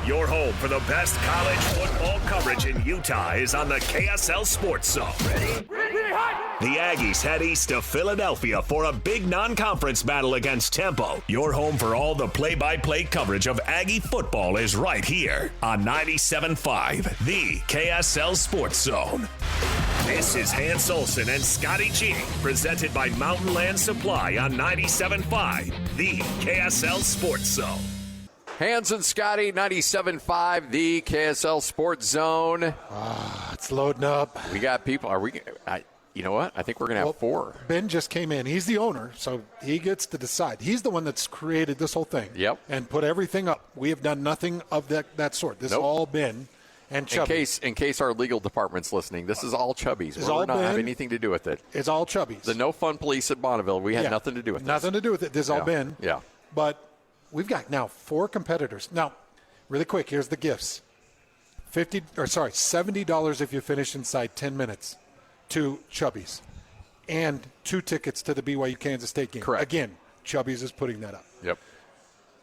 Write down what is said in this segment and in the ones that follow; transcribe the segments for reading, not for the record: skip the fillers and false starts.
Your home for the best college football coverage in Utah is on the KSL Sports Zone. Ready? The Aggies head east to Philadelphia for a big non-conference battle against Temple. Your home for all the play-by-play coverage of Aggie football is right here on 97.5, the KSL Sports Zone. This is Hans Olsen and Scotty G, presented by Mountain Land Supply on 97.5, the KSL Sports Zone. Hans and Scotty, 97.5, the KSL Sports Zone. It's loading up. We got people. You know what? I think we're going to have four. Ben just came in. He's the owner, so he gets to decide. He's the one that's created this whole thing. Yep. And put everything up. We have done nothing of that sort. This is all Ben and Chubbies. In case our legal department's listening, this is all Chubbies. We're not have anything to do with it. It's all Chubbies. The No Fun Police at Bonneville, we had nothing to do with this. Nothing to do with it. This is all Ben. Yeah. But we've got now 4 competitors. Now, really quick, here's the gifts. $70 if you finish inside 10 minutes to Chubbies. And 2 tickets to the BYU Kansas State game. Correct. Again, Chubbies is putting that up. Yep.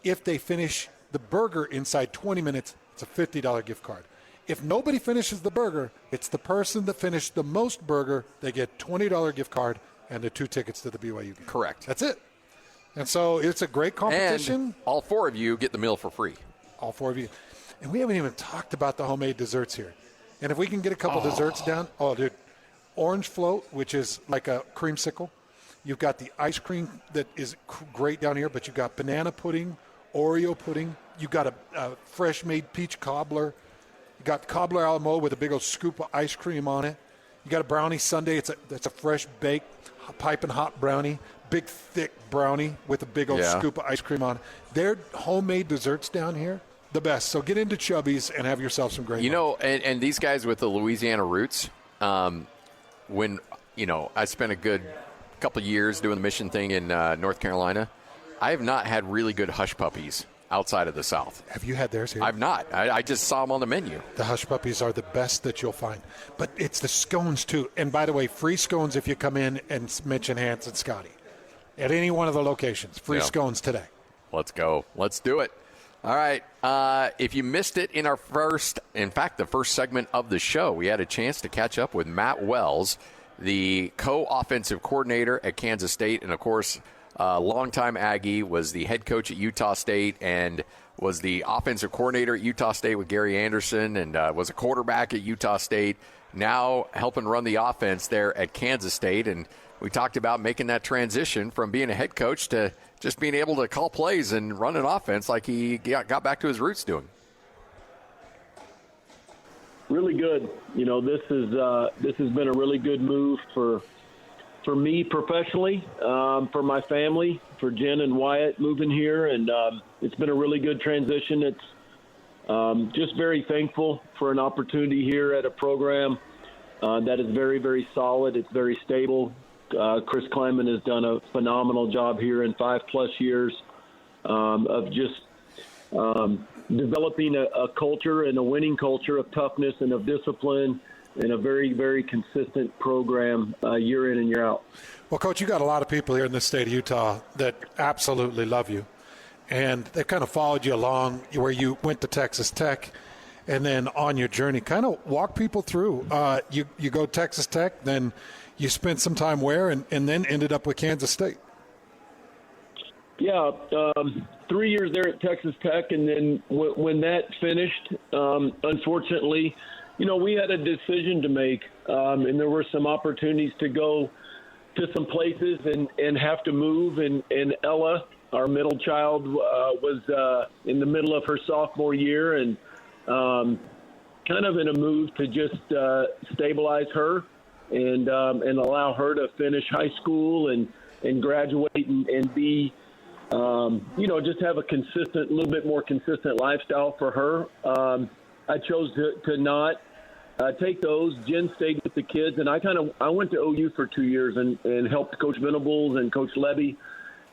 If they finish the burger inside 20 minutes, it's a $50 gift card. If nobody finishes the burger, it's the person that finished the most burger. They get $20 gift card and the 2 tickets to the BYU game. Correct. That's it. And so it's a great competition. And all 4 of you get the meal for free. All 4 of you. And we haven't even talked about the homemade desserts here. And if we can get a couple desserts down, dude. Orange float, which is like a creamsicle. You've got the ice cream that is great down here, but you've got banana pudding, Oreo pudding. You've got a fresh-made peach cobbler. You got cobbler a la mode with a big old scoop of ice cream on it. You got a brownie sundae. It's a fresh-baked, piping hot brownie, big, thick brownie with a big old scoop of ice cream on it. They're homemade desserts down here, the best. So get into Chubbies and have yourself some great and these guys with the Louisiana roots, when, I spent a good couple of years doing the mission thing in North Carolina, I have not had really good hush puppies outside of the South. Have you had theirs here? I've not. I just saw them on the menu. The hush puppies are the best that you'll find. But it's the scones, too. And by the way, free scones if you come in and mention Hans and Scotty. At any one of the locations. Free scones today. Let's go. Let's do it. All right. If you missed it in the first segment of the show, we had a chance to catch up with Matt Wells, the co-offensive coordinator at Kansas State, and, of course, longtime Aggie, was the head coach at Utah State and was the offensive coordinator at Utah State with Gary Anderson and was a quarterback at Utah State, now helping run the offense there at Kansas State. And we talked about making that transition from being a head coach to just being able to call plays and run an offense like he got back to his roots doing. Really good. This has been a really good move for me professionally, for my family, for Jen and Wyatt moving here, and it's been a really good transition. It's just very thankful for an opportunity here at a program that is very, very solid. It's very stable. Chris Kleiman has done a phenomenal job here in 5+ years of just developing a culture and a winning culture of toughness and of discipline and a very, very consistent program year in and year out. Well, Coach, you got a lot of people here in the state of Utah that absolutely love you. And they've kind of followed you along where you went to Texas Tech and then on your journey. Kind of walk people through. You go Texas Tech, then you spent some time where and then ended up with Kansas State. Yeah, 3 years there at Texas Tech, and then when that finished, unfortunately, we had a decision to make, and there were some opportunities to go to some places and have to move. And Ella, our middle child, was in the middle of her sophomore year and kind of in a move to just stabilize her and allow her to finish high school and graduate and be, just have a little bit more consistent lifestyle for her. I chose to not take those. Jen stayed with the kids, and I went to OU for 2 years and helped Coach Venables and Coach Levy,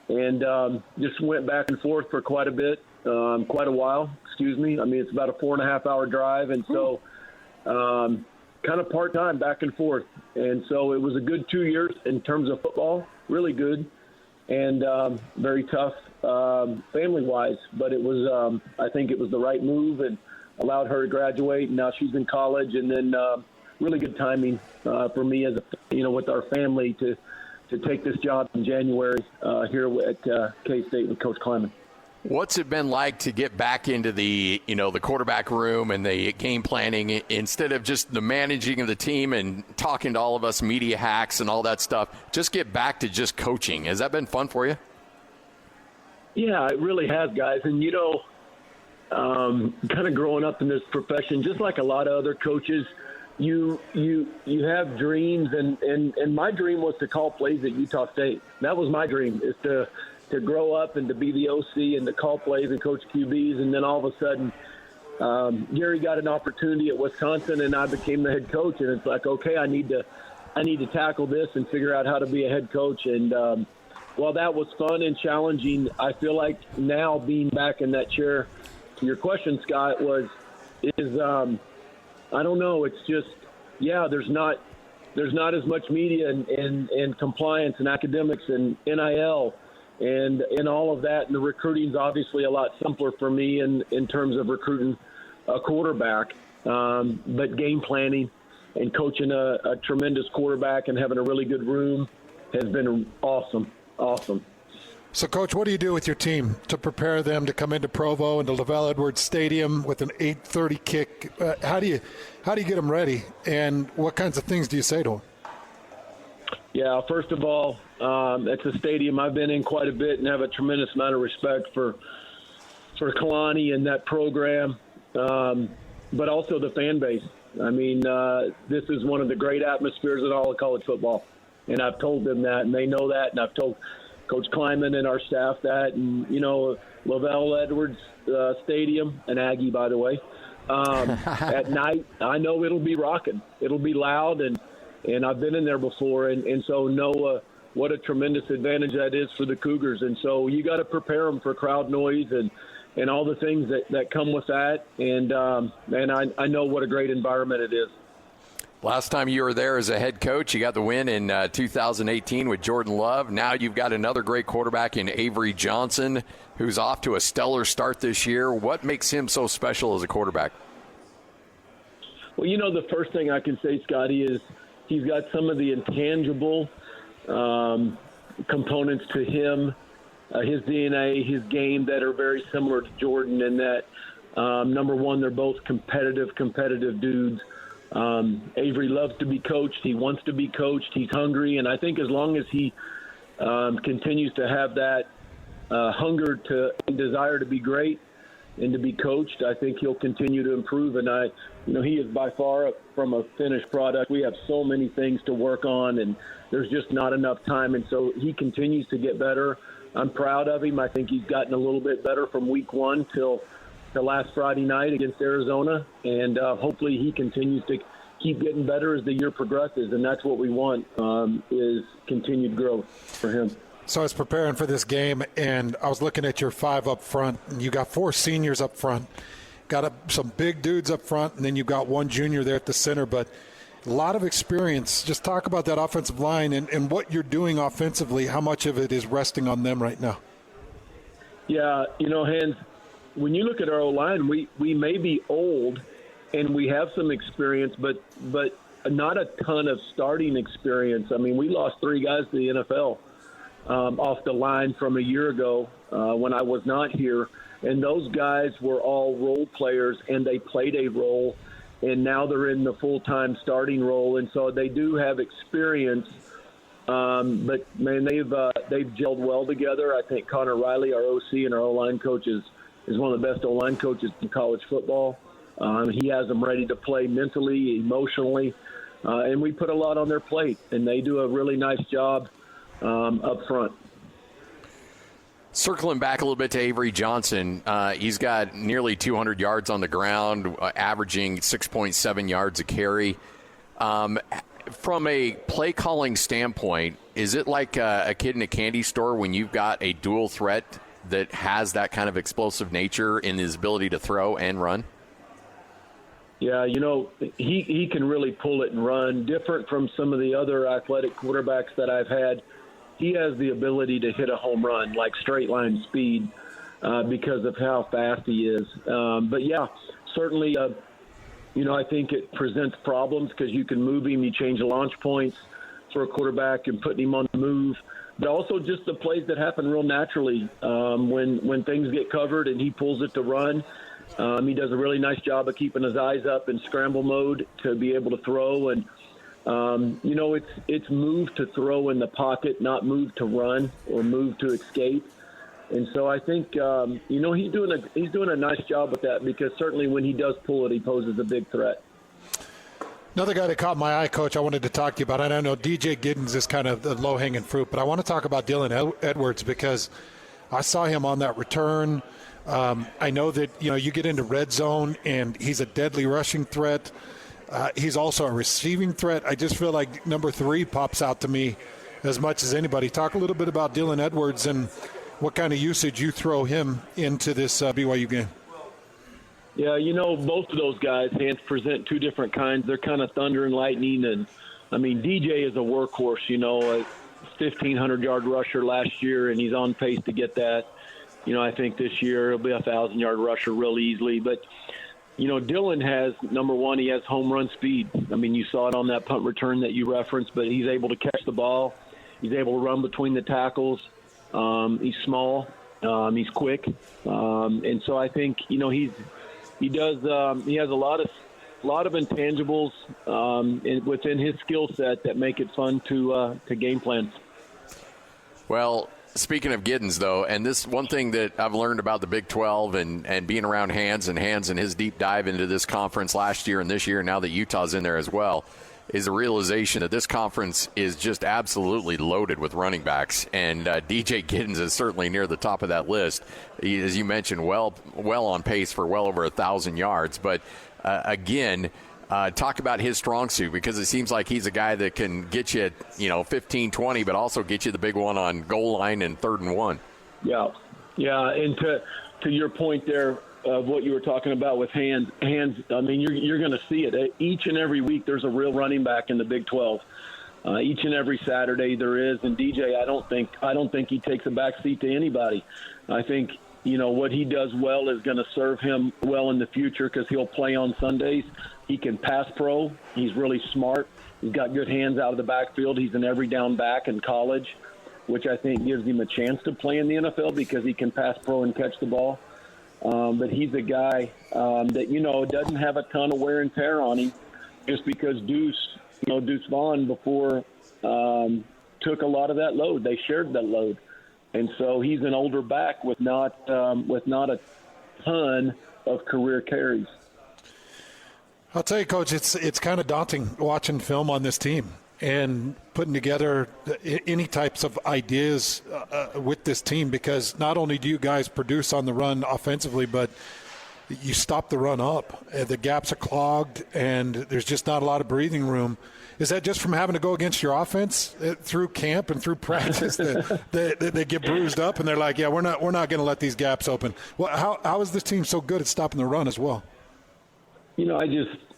and just went back and forth for quite a while. Excuse me. I mean, it's about a 4.5-hour drive, and so kind of part-time back and forth. And so it was a good 2 years in terms of football, really good, and very tough family-wise, but it was I think it was the right move and allowed her to graduate, and now she's in college. And then really good timing for me as with our family to take this job in January here at K-State with Coach Kleiman. What's it been like to get back into the quarterback room and the game planning instead of just the managing of the team and talking to all of us media hacks and all that stuff? Just get back to just coaching. Has that been fun for you? Yeah, it really has, guys. And, kind of growing up in this profession, just like a lot of other coaches, you have dreams. And my dream was to call plays at Utah State. That was my dream, is to grow up and to be the OC and to call plays and coach QBs. And then all of a sudden, Gary got an opportunity at Wisconsin, and I became the head coach. And it's like, okay, I need to tackle this and figure out how to be a head coach. And while that was fun and challenging, I feel like now being back in that chair, your question, Scott, is I don't know. It's just, there's not as much media and compliance and academics and NIL and all of that. And the recruiting is obviously a lot simpler for me in terms of recruiting a quarterback. But game planning and coaching a tremendous quarterback and having a really good room has been awesome. Awesome. So, Coach, what do you do with your team to prepare them to come into Provo and to Lavelle Edwards Stadium with an 8:30 kick? How do you get them ready, and what kinds of things do you say to them? Yeah, first of all, it's a stadium I've been in quite a bit and have a tremendous amount of respect for Kalani and that program, but also the fan base. I mean, this is one of the great atmospheres in all of college football, and I've told them that, and they know that, and I've told Coach Kleiman and our staff that, and, Lavelle Edwards Stadium, an Aggie, by the way, at night, I know it'll be rocking. It'll be loud, and I've been in there before, and so know what a tremendous advantage that is for the Cougars. And so you got to prepare them for crowd noise and all the things that come with that, and I know what a great environment it is. Last time you were there as a head coach, you got the win in 2018 with Jordan Love. Now you've got another great quarterback in Avery Johnson, who's off to a stellar start this year. What makes him so special as a quarterback? Well, the first thing I can say, Scotty, is he's got some of the intangible components to him, his DNA, his game, that are very similar to Jordan in that, number one, they're both competitive dudes. Avery loves to be coached. He wants to be coached. He's hungry. And I think as long as he continues to have that hunger and desire to be great and to be coached, I think he'll continue to improve. And he is by far from a finished product. We have so many things to work on, and there's just not enough time. And so he continues to get better. I'm proud of him. I think he's gotten a little bit better from week one till the last Friday night against Arizona, and hopefully he continues to keep getting better as the year progresses, and that's what we want, is continued growth for him. So I was preparing for this game, and I was looking at your five up front, and you got four seniors up front, got some big dudes up front, and then you got one junior there at the center, but a lot of experience. Just talk about that offensive line and what you're doing offensively, how much of it is resting on them right now. Yeah, Hans, when you look at our O-line, we may be old and we have some experience, but not a ton of starting experience. I mean, we lost three guys to the NFL off the line from a year ago when I was not here. And those guys were all role players, and they played a role, and now they're in the full-time starting role. And so they do have experience. But, man, they've gelled well together. I think Connor Riley, our OC and our O-line coach, is one of the best O-line coaches in college football. He has them ready to play mentally, emotionally, and we put a lot on their plate, and they do a really nice job up front. Circling back a little bit to Avery Johnson, he's got nearly 200 yards on the ground, averaging 6.7 yards a carry. From a play calling standpoint, is it like a kid in a candy store when you've got a dual threat that has that kind of explosive nature in his ability to throw and run? Yeah, he can really pull it and run, different from some of the other athletic quarterbacks that I've had he has the ability to hit a home run, like straight line speed, because of how fast he is. But yeah, certainly, I think it presents problems because you can move him, you change the launch points for a quarterback and putting him on the move. But also just the plays that happen real naturally when things get covered and he pulls it to run. He does a really nice job of keeping his eyes up in scramble mode to be able to throw. And, it's move to throw in the pocket, not move to run or move to escape. And so I think, he's doing a nice job with that because certainly when he does pull it, he poses a big threat. Another guy that caught my eye, Coach, I wanted to talk to you about. I know DJ Giddens is kind of the low-hanging fruit, but I want to talk about Dylan Edwards because I saw him on that return. I know that, you get into red zone, and he's a deadly rushing threat. He's also a receiving threat. I just feel like number 3 pops out to me as much as anybody. Talk a little bit about Dylan Edwards and what kind of usage you throw him into this BYU game. Yeah, both of those guys present two different kinds. They're kind of thunder and lightning. And, DJ is a workhorse, a 1,500-yard rusher last year, and he's on pace to get that. I think this year he'll be a 1,000-yard rusher real easily. But, Dylan has, number one, he has home run speed. You saw it on that punt return that you referenced, but he's able to catch the ball. He's able to run between the tackles. He's small. He's quick. And so I think, he has a lot of intangibles within his skill set that make it fun to game plan. Well, speaking of Giddens, though, and this one thing that I've learned about the Big 12 and being around Hans and his deep dive into this conference last year and this year, now that Utah's in there as well, is the realization that this conference is just absolutely loaded with running backs, and DJ Giddens is certainly near the top of that list. He, as you mentioned, well on pace for well over 1,000 yards. But again, talk about his strong suit, because it seems like he's a guy that can get you, 15, 20, but also get you the big one on goal line and 3rd and 1. Yeah, and to your point there, of what you were talking about with Hans, you're going to see it. Each and every week there's a real running back in the Big 12. Each and every Saturday there is. And DJ, I don't think he takes a back seat to anybody. I think, what he does well is going to serve him well in the future because he'll play on Sundays. He can pass pro. He's really smart. He's got good hands out of the backfield. He's an every down back in college, which I think gives him a chance to play in the NFL because he can pass pro and catch the ball. But he's a guy that, doesn't have a ton of wear and tear on him just because Deuce Vaughn before took a lot of that load. They shared that load. And so he's an older back with not a ton of career carries. I'll tell you, Coach, it's kind of daunting watching film on this team and putting together any types of ideas with this team, because not only do you guys produce on the run offensively, but you stop the run up. The gaps are clogged, and there's just not a lot of breathing room. Is that just from having to go against your offense through camp and through practice that they get bruised up and they're like, yeah, we're not going to let these gaps open? Well, how is this team so good at stopping the run as well?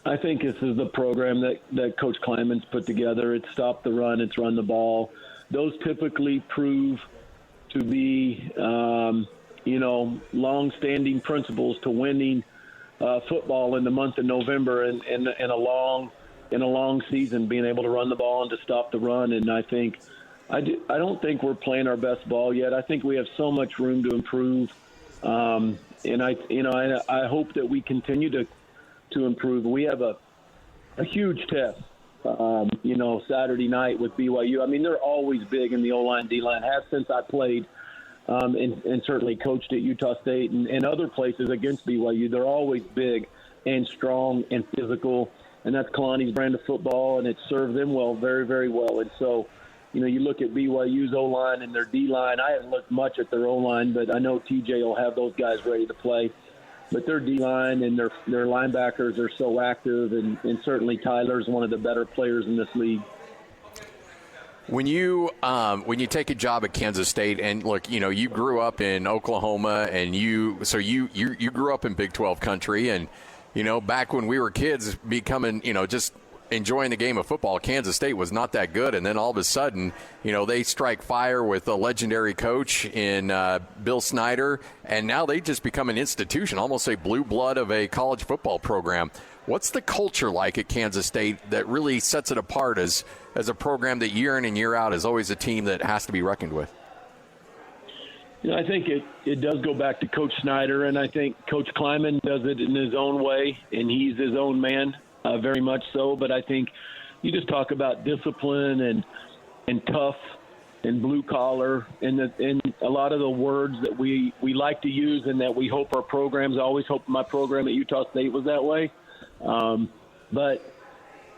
I think this is the program that Coach Kleiman's put together. It's stop the run, it's run the ball. Those typically prove to be, long-standing principles to winning football in the month of November and a long season, being able to run the ball and to stop the run. And I don't think we're playing our best ball yet. I think we have so much room to improve. And I hope that we continue to improve. We have a huge test, Saturday night with BYU. They're always big in the O-line, D-line, have since I played and certainly coached at Utah State and other places against BYU. They're always big and strong and physical, and that's Kalani's brand of football, and it's served them well, very, very well. And so, you look at BYU's O-line and their D-line. I haven't looked much at their O-line, but I know TJ will have those guys ready to play. But their D-line and their linebackers are so active, and certainly Tyler's one of the better players in this league. When you take a job at Kansas State, and look, you grew up in Oklahoma, and you grew up in Big 12 country, and back when we were kids, becoming just enjoying the game of football. Kansas State was not that good, and then all of a sudden, they strike fire with a legendary coach in Bill Snyder, and now they just become an institution, almost a blue blood of a college football program. What's the culture like at Kansas State that really sets it apart as a program that year in and year out is always a team that has to be reckoned with? I think it does go back to Coach Snyder, and I think Coach Kleiman does it in his own way, and he's his own man, very much so. But I think you just talk about discipline and tough and blue collar, and a lot of the words that we like to use, and that we hope our programs. I always hope my program at Utah State was that way. But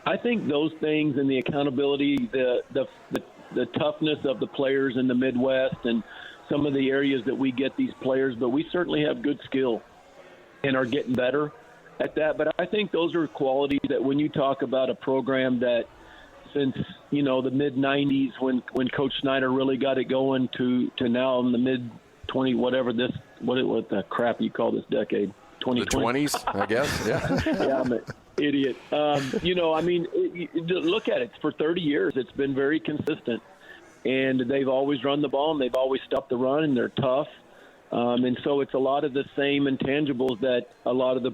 I think those things and the accountability, the toughness of the players in the Midwest, and some of the areas that we get these players, but we certainly have good skill and are getting better at that. But I think those are qualities that when you talk about a program that since, the mid-'90s when Coach Snyder really got it going to now in the mid-20, what the crap you call this decade? 2020? The 20s, I guess, yeah. Yeah, I'm an idiot. Look at it. For 30 years, it's been very consistent. And they've always run the ball, and they've always stopped the run, and they're tough. And so it's a lot of the same intangibles that a lot of the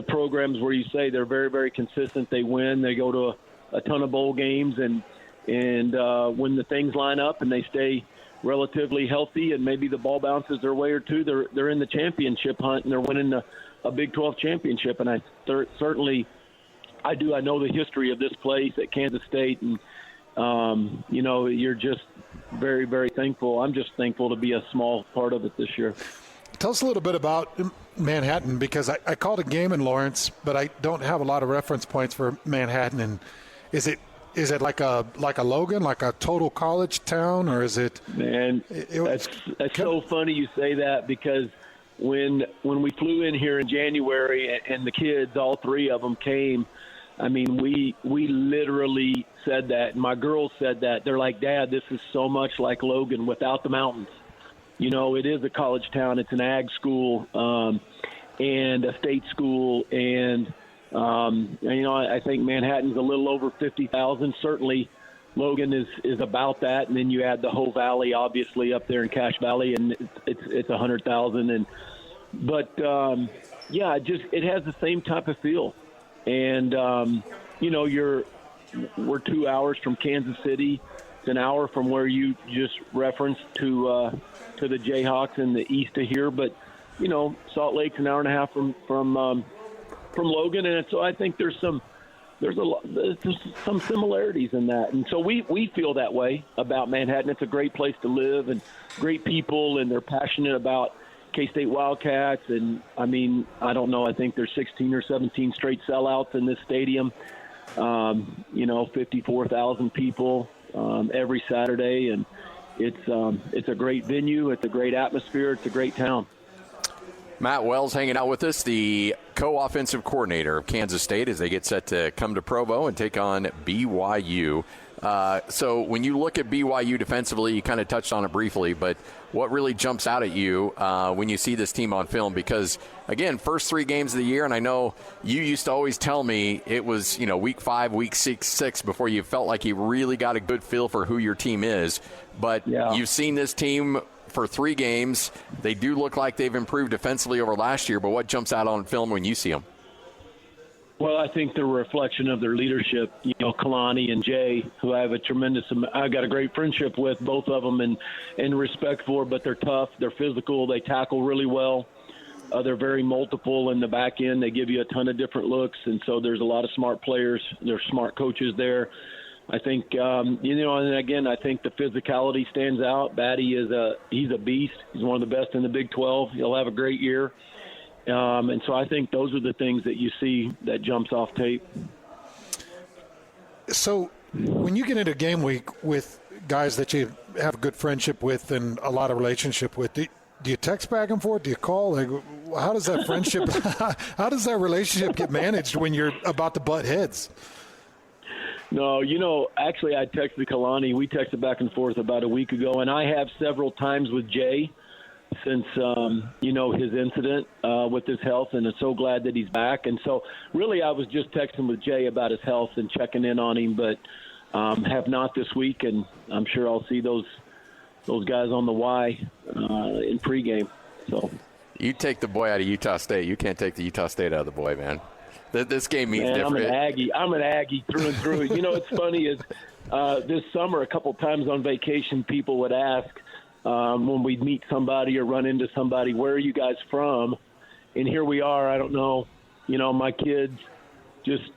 programs where you say they're very, very consistent. They win. They go to a ton of bowl games, and when the things line up and they stay relatively healthy and maybe the ball bounces their way or two, they're in the championship hunt, and they're winning a Big 12 championship. And I know the history of this place at Kansas State, and you're just very, very thankful. I'm just thankful to be a small part of it this year. Tell us a little bit about Manhattan, because I called a game in Lawrence, but I don't have a lot of reference points for Manhattan. And is it like a Logan, like a total college town, or is it? Man, that's so funny you say that, because when we flew in here in January and the kids, all three of them came, we literally said that. And my girls said that. They're like, Dad, this is so much like Logan without the mountains. It is a college town. It's an ag school and a state school. And, I think Manhattan's a little over 50,000. Certainly Logan is about that. And then you add the whole valley, obviously, up there in Cache Valley, and it's 100,000. But it has the same type of feel. And, we're 2 hours from Kansas City. It's an hour from where you just referenced to the Jayhawks in the east of here. But, Salt Lake's an hour and a half from Logan. And so I think there's some similarities in that. And so we feel that way about Manhattan. It's a great place to live and great people, and they're passionate about K-State Wildcats. And, I don't know, I think there's 16 or 17 straight sellouts in this stadium. 54,000 people every Saturday, and it's a great venue. It's a great atmosphere. It's a great town. Matt Wells hanging out with us, the co-offensive coordinator of Kansas State, as they get set to come to Provo and take on BYU. So when you look at BYU defensively, you kind of touched on it briefly, but what really jumps out at you when you see this team on film? Because, again, first 3 games of the year, and I know you used to always tell me it was, week 5, week 6 before you felt like you really got a good feel for who your team is. But You've seen this team for 3 games. They do look like they've improved defensively over last year, but what jumps out on film when you see them? Well, I think they're a reflection of their leadership. Kalani and Jay, who I got a great friendship with, both of them, and respect for, but they're tough, they're physical, they tackle really well. They're very multiple in the back end. They give you a ton of different looks, and so there's a lot of smart players. There's smart coaches there. I think, and again, I think the physicality stands out. Batty he's a beast. He's one of the best in the Big 12. He'll have a great year. And so I think those are the things that you see that jumps off tape. So when you get into game week with guys that you have a good friendship with and a lot of relationship with, do you text back and forth? Do you call? Like, how does that friendship, how does that relationship get managed when you're about to butt heads? No, actually I texted Kalani. We texted back and forth about a week ago, and I have several times with Jay since his incident with his health, and I'm so glad that he's back. And so really I was just texting with Jay about his health and checking in on him, but have not this week, and I'm sure I'll see those guys on the Y in pregame. So you take the boy out of Utah State. You can't take the Utah State out of the boy, man. This game means different. I'm an Aggie through and through. What's funny is this summer, a couple times on vacation, people would ask when we'd meet somebody or run into somebody, where are you guys from? And here we are. I don't know. My kids, just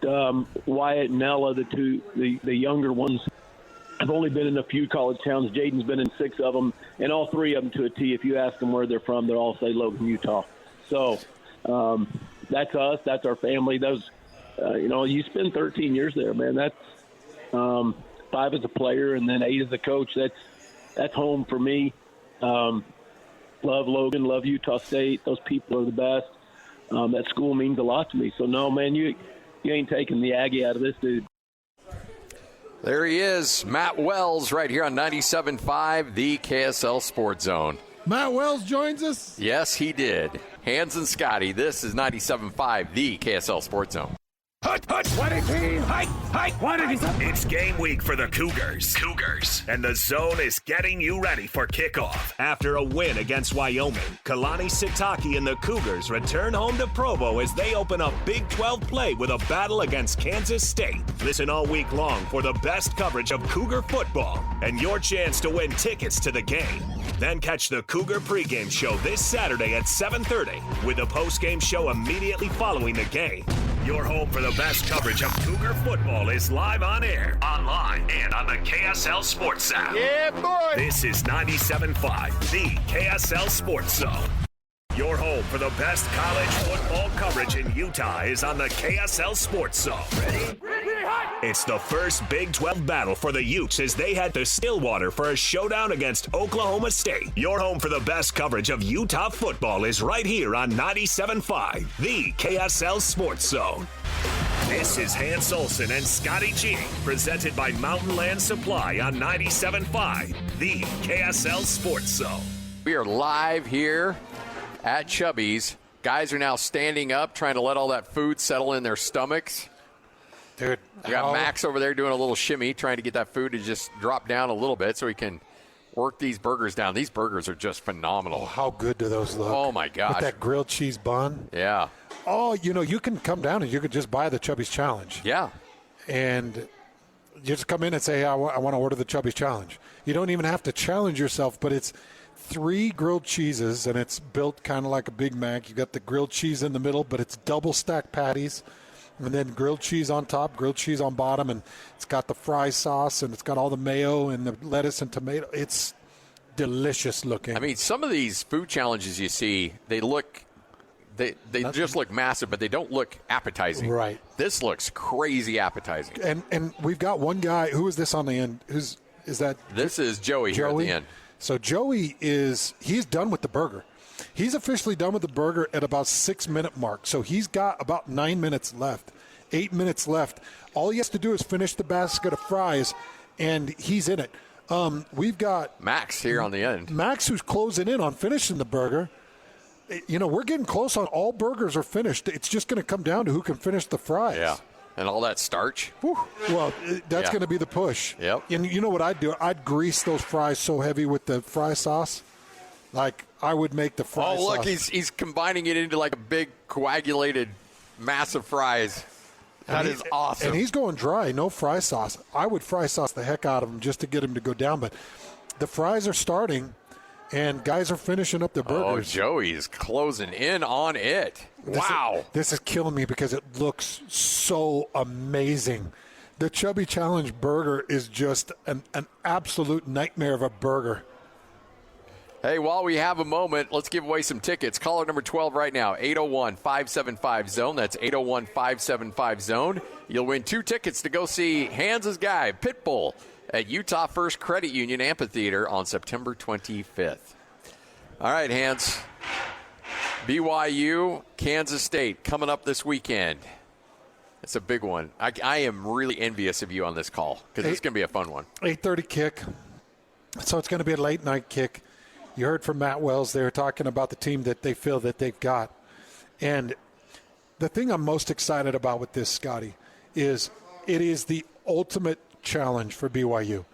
Wyatt and Ella, the younger ones. I've only been in a few college towns. Jaden's been in 6 of them, and all 3 of them to a T. If you ask them where they're from, they'll all say Logan, Utah. So that's us. That's our family. Those, you spend 13 years there, man. That's 5 as a player and then 8 as a coach. That's home for me. Love Logan, love Utah State. Those people are the best. That school means a lot to me. So, no, man, you ain't taking the Aggie out of this dude. There he is, Matt Wells, right here on 97.5, the KSL Sports Zone. Matt Wells joins us? Yes, he did. Hans and Scotty, this is 97.5, the KSL Sports Zone. It's game week for the Cougars. And the Zone is getting you ready for kickoff. After a win against Wyoming, Kalani Sitake and the Cougars return home to Provo as they open up Big 12 play with a battle against Kansas State. Listen all week long for the best coverage of Cougar football and your chance to win tickets to the game. Then catch the Cougar pregame show this Saturday at 7:30 with a postgame show immediately following the game. Your home for the best coverage of Cougar football is live on air, online, and on the KSL Sports app. Yeah, boy! This is 97.5, the KSL Sports Zone. Your home for the best college football coverage in Utah is on the KSL Sports Zone. Ready? It's the first Big 12 battle for the Utes as they head to Stillwater for a showdown against Oklahoma State. Your home for the best coverage of Utah football is right here on 97.5, the KSL Sports Zone. This is Hans Olsen and Scotty G, presented by Mountain Land Supply on 97.5, the KSL Sports Zone. We are live here at Chubbies. Guys are now standing up, trying to let all that food settle in their stomachs. Dude, we got Max over there doing a little shimmy, trying to get that food to just drop down a little bit so he can work these burgers down. These burgers are just phenomenal. Oh, how good do those look? Oh, my gosh. With that grilled cheese bun. Yeah. Oh, you can come down and you could just buy the Chubbies Challenge. Yeah. And you just come in and say, I want to order the Chubbies Challenge. You don't even have to challenge yourself, but it's 3 grilled cheeses, and it's built kind of like a Big Mac. You got the grilled cheese in the middle, but it's double stacked patties. And then grilled cheese on top, grilled cheese on bottom, and it's got the fry sauce, and it's got all the mayo and the lettuce and tomato. It's delicious looking. I mean, some of these food challenges you see, they just look massive, but they don't look appetizing. Right. This looks crazy appetizing. And we've got one guy. Who is this on the end? Is that? This is Joey here at the end. So Joey he's done with the burger. He's officially done with the burger at about 6-minute mark. So he's got about 9 minutes left, 8 minutes left. All he has to do is finish the basket of fries, and he's in it. We've got Max here on the end. Max, who's closing in on finishing the burger. We're getting close on all burgers are finished. It's just going to come down to who can finish the fries. Yeah. And all that starch. Whew. Well, that's going to be the push. Yep. And you know what I'd do? I'd grease those fries so heavy with the fry sauce. Like I would make the fry sauce. Oh, look, he's combining it into like a big coagulated mass of fries. That is awesome. And he's going dry, no fry sauce. I would fry sauce the heck out of him just to get him to go down. But the fries are starting, and guys are finishing up their burgers. Oh, Joey's closing in on it. Wow. This is killing me because it looks so amazing. The Chubby Challenge burger is just an absolute nightmare of a burger. Hey, while we have a moment, let's give away some tickets. Caller number 12 right now, 801-575-ZONE. That's 801-575-ZONE. You'll win 2 tickets to go see Hans's guy, Pitbull, at Utah First Credit Union Amphitheater on September 25th. All right, Hans. BYU, Kansas State, coming up this weekend. It's a big one. I am really envious of you on this call because it's going to be a fun one. 8:30 kick. So it's going to be a late night kick. You heard from Matt Wells there talking about the team that they feel that they've got. And the thing I'm most excited about with this, Scotty, is it is the ultimate challenge for BYU.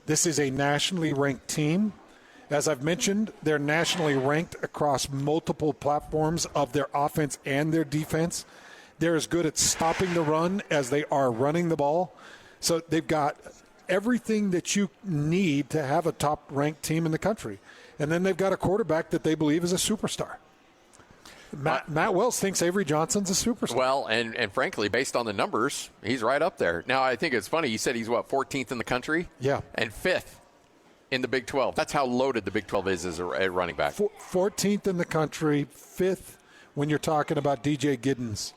This is a nationally ranked team. As I've mentioned, they're nationally ranked across multiple platforms of their offense and their defense. They're as good at stopping the run as they are running the ball. So they've got everything that you need to have a top-ranked team in the country. And then they've got a quarterback that they believe is a superstar. Matt Wells thinks Avery Johnson's a superstar. Well, and frankly, based on the numbers, he's right up there. Now, I think it's funny. You said he's, 14th in the country? Yeah. And 5th in the Big 12. That's how loaded the Big 12 is as a running back. 14th in the country, 5th when you're talking about DJ Giddens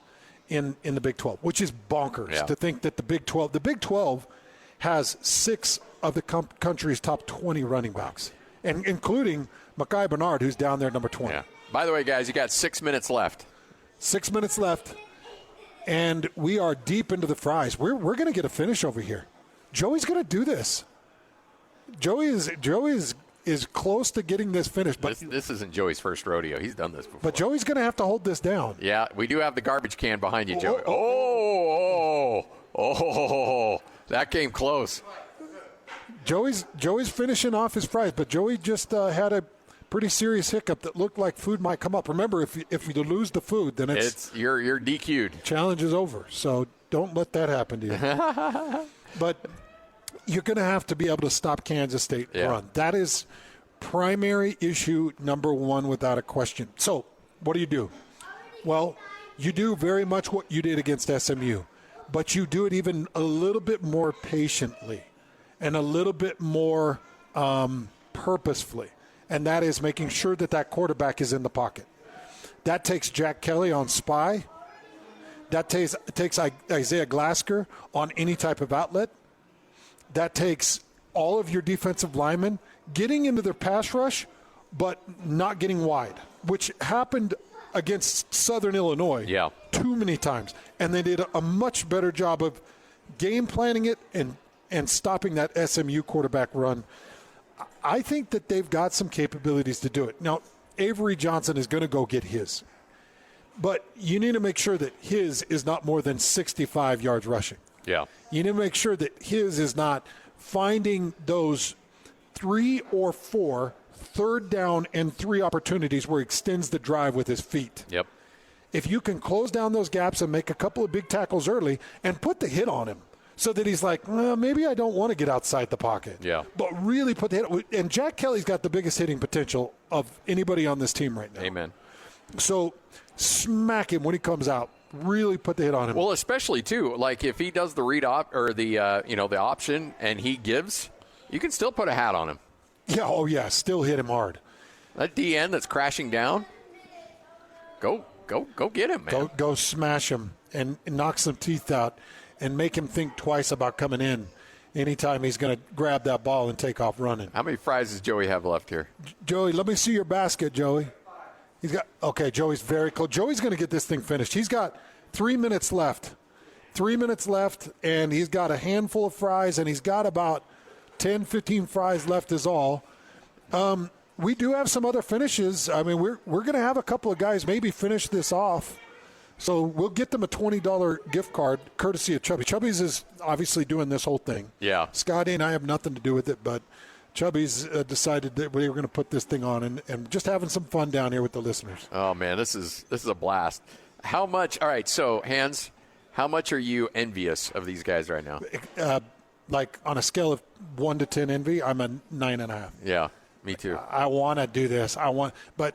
in the Big 12, which is bonkers to think that the Big 12 has 6 of the country's top 20 running backs, and including Mekhi Bernard, who's down there number 20. Yeah. By the way, guys, you got 6 minutes left. 6 minutes left, and we are deep into the fries. We're going to get a finish over here. Joey's going to do this. Joey is close to getting this finished. But this isn't Joey's first rodeo. He's done this before. But Joey's going to have to hold this down. Yeah, we do have the garbage can behind you, Joey. Oh, that came close. Joey's finishing off his fries, but Joey just had a pretty serious hiccup that looked like food might come up. Remember, if you lose the food, then you're DQ'd. Challenge is over. So don't let that happen to you. But you're going to have to be able to stop Kansas State run. That is primary issue number one without a question. So what do? Well, you do very much what you did against SMU, but you do it even a little bit more patiently and a little bit more purposefully, and that is making sure that quarterback is in the pocket. That takes Jack Kelly on spy. That takes Isaiah Glasker on any type of outlet. That takes all of your defensive linemen getting into their pass rush, but not getting wide, which happened against Southern Illinois too many times. And they did a much better job of game planning it and stopping that SMU quarterback run. I think that they've got some capabilities to do it. Now, Avery Johnson is going to go get his. But you need to make sure that his is not more than 65 yards rushing. Yeah. You need to make sure that his is not finding those 3 or 4 third down and 3 opportunities where he extends the drive with his feet. Yep. If you can close down those gaps and make a couple of big tackles early and put the hit on him so that he's like, well, maybe I don't want to get outside the pocket. Yeah. But really put the hit. And Jack Kelly's got the biggest hitting potential of anybody on this team right now. Amen. So smack him when he comes out. Really put the hit on him. Well, especially too, like if he does the read or the option and he gives, you can still put a hat on him. Yeah, still hit him hard. That DN that's crashing down, go get him, man. Go smash him and knock some teeth out and make him think twice about coming in anytime he's going to grab that ball and take off running. How many fries does Joey have left here? Joey, let me see your basket, Joey. Joey's very close. Joey's going to get this thing finished. He's got 3 minutes left. 3 minutes left, and he's got a handful of fries, and he's got about 10, 15 fries left is all. We do have some other finishes. I mean, we're going to have a couple of guys maybe finish this off. So we'll get them a $20 gift card courtesy of Chubbies. Chubbies is obviously doing this whole thing. Yeah. Scotty and I have nothing to do with it, but Chubbies decided that we were going to put this thing on and just having some fun down here with the listeners. Oh, man, this is a blast. How much – all right, so, Hans, how much are you envious of these guys right now? Like on a scale of 1 to 10 envy, I'm a 9.5. Yeah, me too. I want to do this. But,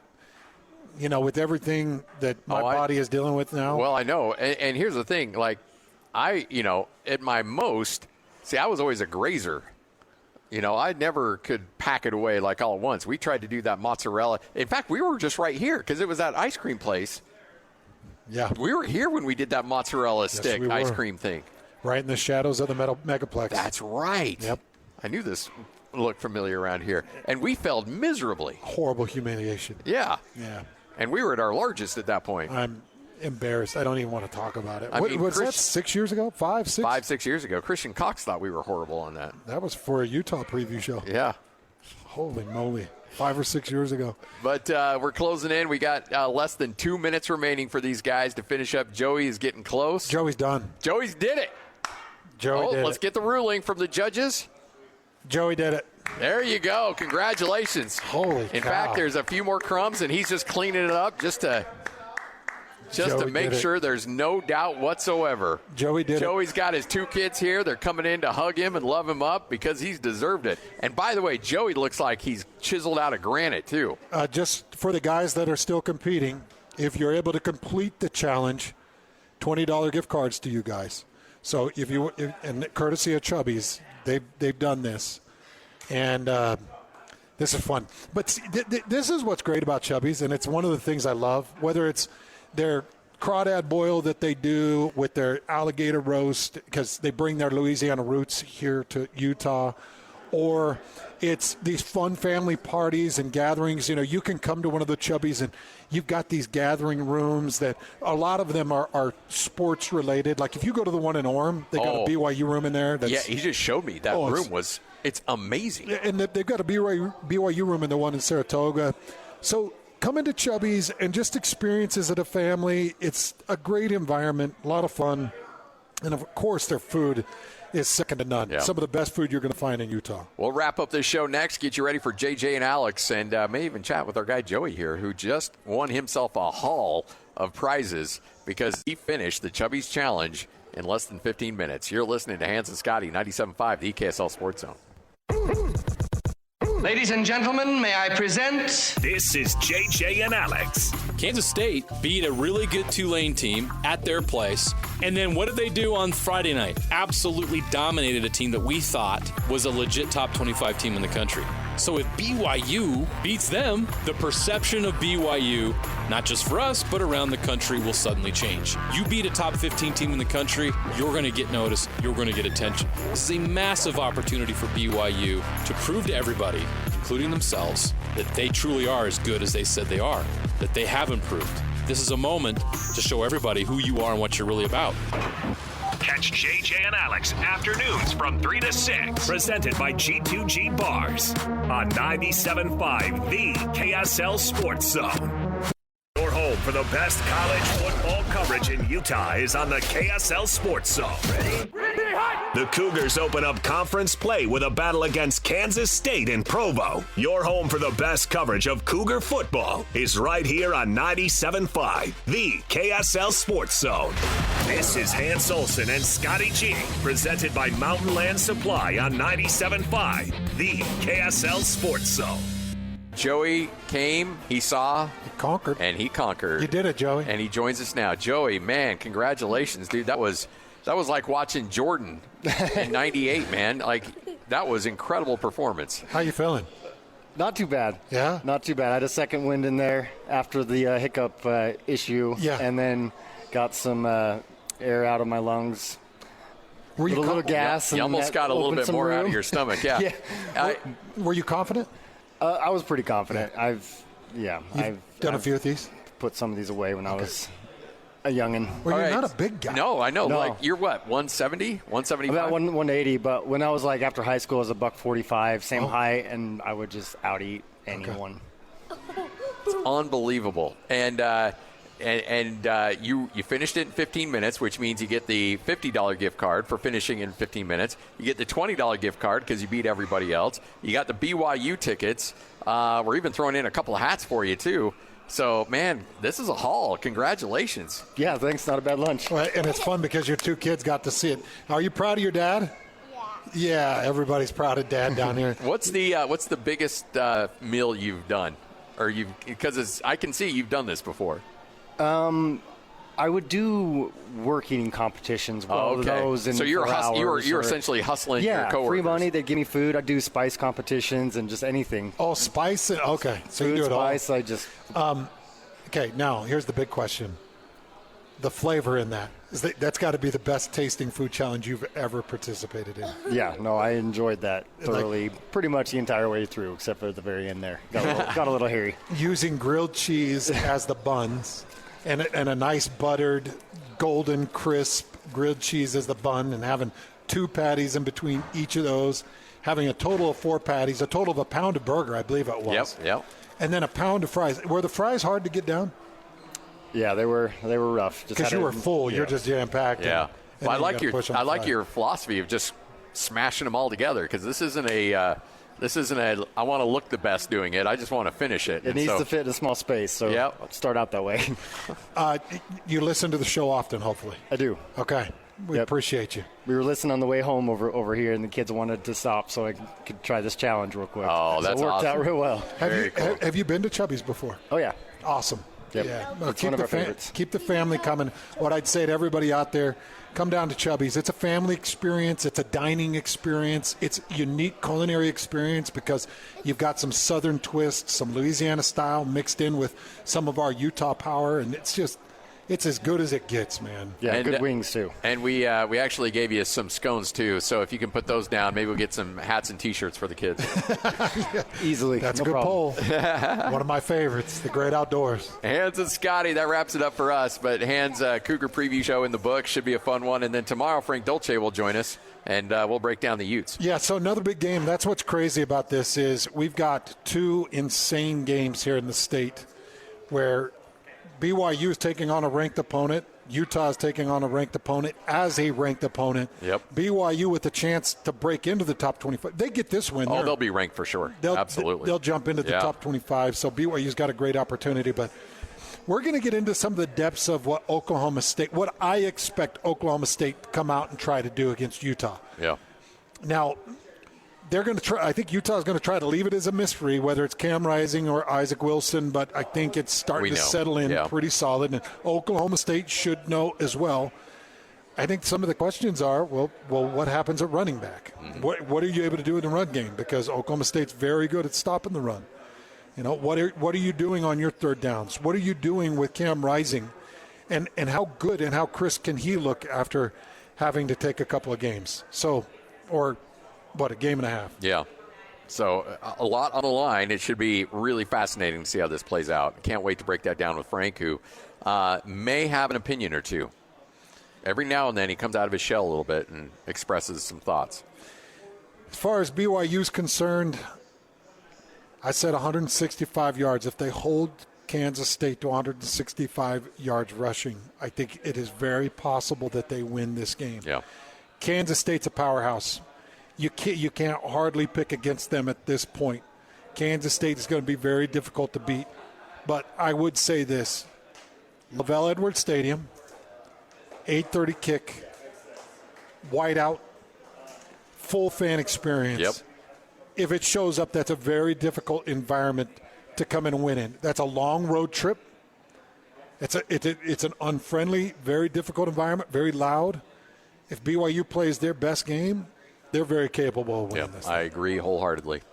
with everything that my body is dealing with now. Well, I know. And here's the thing. Like, at my most – see, I was always a grazer. I never could pack it away like all at once. We tried to do that mozzarella. In fact, we were just right here because it was that ice cream place. Yeah. We were here when we did that mozzarella stick ice cream thing. Right in the shadows of the Megaplex. That's right. Yep. I knew this looked familiar around here. And we failed miserably. Horrible humiliation. Yeah. Yeah. And we were at our largest at that point. I'm embarrassed. I don't even want to talk about it. Was that 6 years ago? 5, 6? 5, 6 years ago. Christian Cox thought we were horrible on that. That was for a Utah preview show. Yeah. Holy moly. 5 or 6 years ago. But we're closing in. We got less than 2 minutes remaining for these guys to finish up. Joey is getting close. Joey's done. Joey's did it. Let's get the ruling from the judges. Joey did it. There you go. Congratulations. Holy cow. In fact, there's a few more crumbs, and he's just cleaning it up just to make sure there's no doubt whatsoever. Joey did it. Joey's got his 2 kids here. They're coming in to hug him and love him up because he's deserved it. And by the way, Joey looks like he's chiseled out of granite, too. Just for the guys that are still competing, if you're able to complete the challenge, $20 gift cards to you guys. So and courtesy of Chubbies, they've done this. And this is fun. But see, this is what's great about Chubbies, and it's one of the things I love, whether it's their crawdad boil that they do with their alligator roast because they bring their Louisiana roots here to Utah, or it's these fun family parties and gatherings. You can come to one of the Chubbies and you've got these gathering rooms that a lot of them are sports related. Like if you go to the one in Orem, they got a BYU room in there. Yeah, he just showed me that room it's amazing. And they've got a BYU room in the one in Saratoga. So come into Chubbies and just experiences as a family. It's a great environment, a lot of fun. And, of course, their food is second to none. Yeah. Some of the best food you're going to find in Utah. We'll wrap up this show next, get you ready for JJ and Alex, and may even chat with our guy Joey here, who just won himself a haul of prizes because he finished the Chubbies Challenge in less than 15 minutes. You're listening to Hans and Scotty, 97.5, the KSL Sports Zone. Ladies and gentlemen, may I present... This is JJ and Alex. Kansas State beat a really good Tulane team at their place. And then what did they do on Friday night? Absolutely dominated a team that we thought was a legit top 25 team in the country. So if BYU beats them, the perception of BYU, not just for us, but around the country, will suddenly change. You beat a top 15 team in the country, you're going to get noticed, you're going to get attention. This is a massive opportunity for BYU to prove to everybody, including themselves, that they truly are as good as they said they are, that they have improved. This is a moment to show everybody who you are and what you're really about. Catch JJ and Alex afternoons from 3 to 6. Presented by G2G Bars on 97.5, the KSL Sports Zone. Your home for the best college football coverage in Utah is on the KSL Sports Zone. Ready? The Cougars open up conference play with a battle against Kansas State in Provo. Your home for the best coverage of Cougar football is right here on 97.5, the KSL Sports Zone. This is Hans Olsen and Scotty G, presented by Mountain Land Supply on 97.5, the KSL Sports Zone. Joey came, he saw, He conquered. and he conquered. You did it, Joey. And he joins us now. Joey, man, congratulations, dude. That was like watching Jordan in 98, man. Like, that was incredible performance. How you feeling? Not too bad. Yeah? Not too bad. I had a second wind in there after the hiccup issue. Yeah. And then got some air out of my lungs. Were you A little gas. You and almost that got a little opened bit some more out room. of your stomach, yeah. Yeah. Were you confident? I was pretty confident. I've Done a few of these? put some of these away when I was a youngin'. Well, you're All right. not a big guy. No, I know. No. Like, you're what, 170? 175? About 180, but when I was like after high school, I was a $145, same height, and I would just out-eat anyone. It's unbelievable. And you finished it in 15 minutes, which means you get the $50 gift card for finishing in 15 minutes. You get the $20 gift card because you beat everybody else. You got the BYU tickets. We're even throwing in a couple of hats for you, too. So, man, this is a haul. Congratulations. Yeah, thanks. Not a bad lunch. Well, and it's fun because your 2 kids got to see it. Are you proud of your dad? Yeah, everybody's proud of Dad down here. What's the biggest meal you've done? Or because I can see you've done this before. I would do work eating competitions. Those in so you're hours essentially hustling your coworkers. Free money. They give me food. I do spice competitions and just anything. Oh, spice? Okay. So Food, you do it spice, all. I just Okay, now here's the big question. The flavor in that. That's got to be the best tasting food challenge you've ever participated in. Yeah, no, I enjoyed that thoroughly, pretty much the entire way through, except for the very end there. Got a little hairy. Using grilled cheese as the buns and a nice buttered, golden, crisp grilled cheese as the bun and having 2 patties in between each of those. having a total of 4 patties, a total of a pound of burger, I believe it was. Yep. And then a pound of fries. Were the fries hard to get down? Yeah, they were rough. Because you were full. Yeah. You're just jam-packed. Yeah. And well, I like fry. your philosophy of just smashing them all together, because this isn't a I want to look the best doing it. I just want to finish it. It needs to fit in a small space, so I'll start out that way. You listen to the show often, hopefully. I do. Okay. We appreciate you. We were listening on the way home over here, and the kids wanted to stop so I could try this challenge real quick. Oh, that's so it worked awesome. out real well. Have you been to Chubbies before? Oh, yeah. Awesome. Yep. Yeah. It's one of our favorites. Keep the family coming. What I'd say to everybody out there, come down to Chubbies. It's a family experience. It's a dining experience. It's a unique culinary experience because you've got some Southern twists, some Louisiana style mixed in with some of our Utah power, and it's as good as it gets, man. Yeah, and good wings, too. And we actually gave you some scones, too. So if you can put those down, maybe we'll get some hats and T-shirts for the kids. Easily. That's a good poll. One of my favorites, the great outdoors. Hans and Scotty, that wraps it up for us. But Hans, Cougar preview show in the book. Should be a fun one. And then tomorrow, Frank Dolce will join us, and we'll break down the Utes. Yeah, so another big game. That's what's crazy about this is we've got 2 insane games here in the state where BYU is taking on a ranked opponent. Utah is taking on a ranked opponent as a ranked opponent. Yep. BYU with the chance to break into the top 25. They get this win. Oh, they'll be ranked for sure. Absolutely. They'll jump into the top 25. So BYU's got a great opportunity. But we're going to get into some of the depths of what I expect Oklahoma State to come out and try to do against Utah. Yeah. Now, they're going to try. I think Utah is going to try to leave it as a mystery, whether it's Cam Rising or Isaac Wilson. But I think it's starting to settle in pretty solid, and Oklahoma State should know as well. I think some of the questions are, well, what happens at running back? Mm-hmm. What are you able to do in the run game? Because Oklahoma State's very good at stopping the run. You know, what are you doing on your third downs? What are you doing with Cam Rising, and how good and how crisp can he look after having to take a couple of games? A game and a half. Yeah. So a lot on the line. It should be really fascinating to see how this plays out. Can't wait to break that down with Frank, who may have an opinion or two. Every now and then he comes out of his shell a little bit and expresses some thoughts. As far as BYU's concerned, I said 165 yards. If they hold Kansas State to 165 yards rushing, I think it is very possible that they win this game. Yeah. Kansas State's a powerhouse. You can't hardly pick against them at this point. Kansas State is going to be very difficult to beat. But I would say this. Lavelle Edwards Stadium, 8:30 kick, whiteout, full fan experience. Yep. If it shows up, that's a very difficult environment to come in and win in. That's a long road trip. It's an unfriendly, very difficult environment, very loud. If BYU plays their best game, they're very capable of winning this thing. I agree wholeheartedly.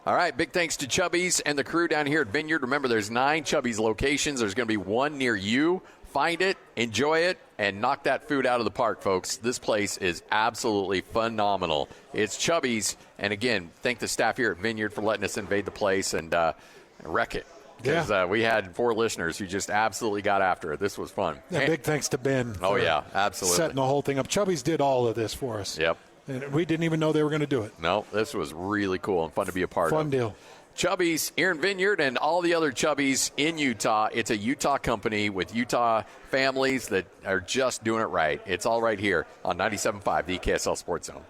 All right, big thanks to Chubbies and the crew down here at Vineyard. Remember, there's 9 Chubbies locations. There's going to be one near you. Find it, enjoy it, and knock that food out of the park, folks. This place is absolutely phenomenal. It's Chubbies. And, again, thank the staff here at Vineyard for letting us invade the place and wreck it. Because we had 4 listeners who just absolutely got after it. This was fun. Yeah, big thanks to Ben. Oh, yeah, absolutely. Setting the whole thing up. Chubbies did all of this for us. Yep. And we didn't even know they were going to do it. No, this was really cool and fun to be a part of. Fun deal. Chubbies here in Vineyard and all the other Chubbies in Utah. It's a Utah company with Utah families that are just doing it right. It's all right here on 97.5, the KSL Sports Zone.